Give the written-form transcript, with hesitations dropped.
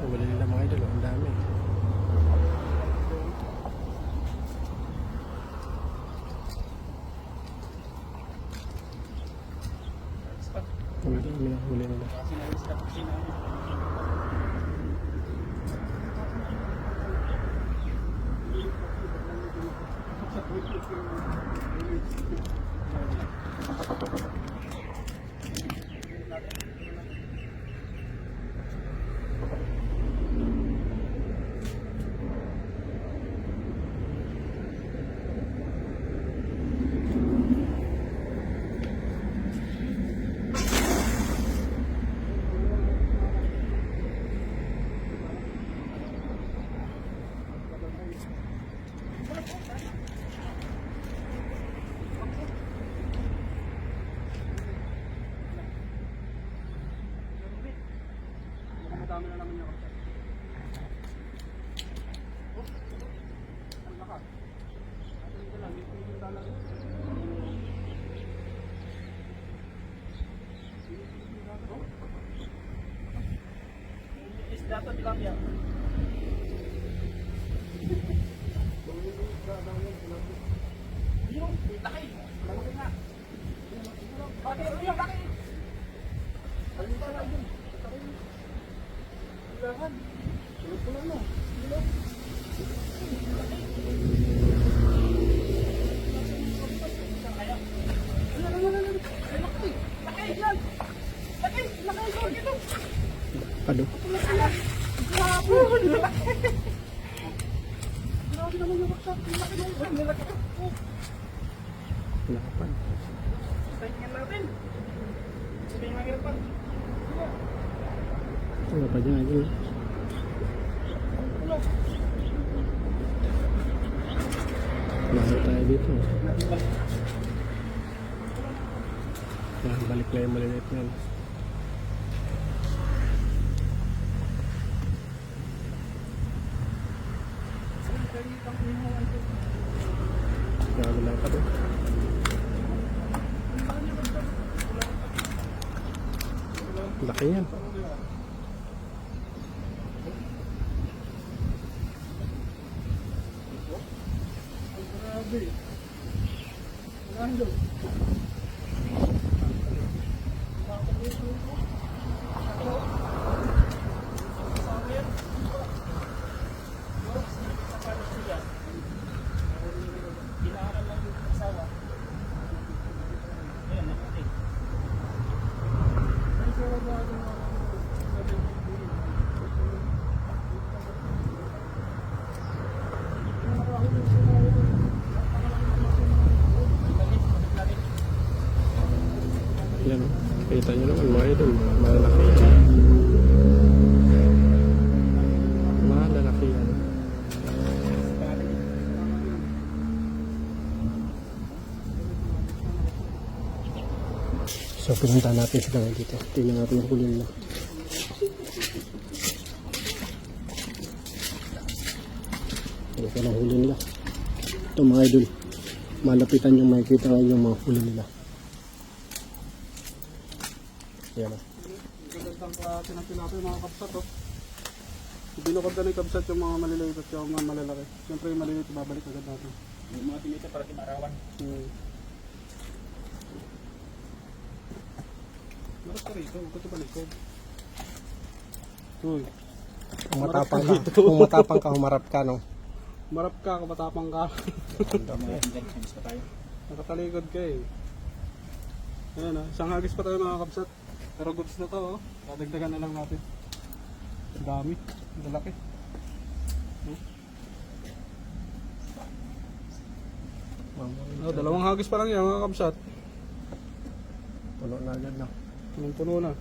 Wala nila mga idol, ang dami. Huli nila. Dami na naman yung kapatid. Ang lakas. Atin ko lang, may pili talaga. Is dapat lang yan. Yung laki. Laki na. Bakit? Yung laki. Alin pa lang yun. Ilahan. Tulog ko lang no. Ilog. Pado. Lapan. Tingnan natin. Sabihin nga pa. Wala pa dyan idol. Mahal tayo dito. Yan, balik na yung maliliit yan. Wala pa to. Laki yan. Yan o. Kita nyo naman mga idol. Malalaki yan. Malalaki yan. So pinunta natin sila dito. Tingnan natin yung huli nila. Ito lang huli nila. Ito mga idol. Malapitan yung makikita yung mga huli nila. Yan o. Gagandang klase ng tinapay mga kapsat oh. Binukod na yung kapsat yung mga maliliit at yung mga malalaki. Siyempre yung maliliit babalik agad natin. Yung mga tinita para timarawan. Maras ka rito, huwag ka ito balikod. Uy. Kung matapang ka, humarap ka no? Marap ka, kapatapang ka. Nakatalikod ka eh. Ayan ah, isang hagis pa tayo mga kapsat. Pero goods na to oh. Dadagdagan na lang natin. Ang dami. Ang lalaki. Dalawang hagis pa lang yan mga kapsat. Puno na agad na. Punong-puno na.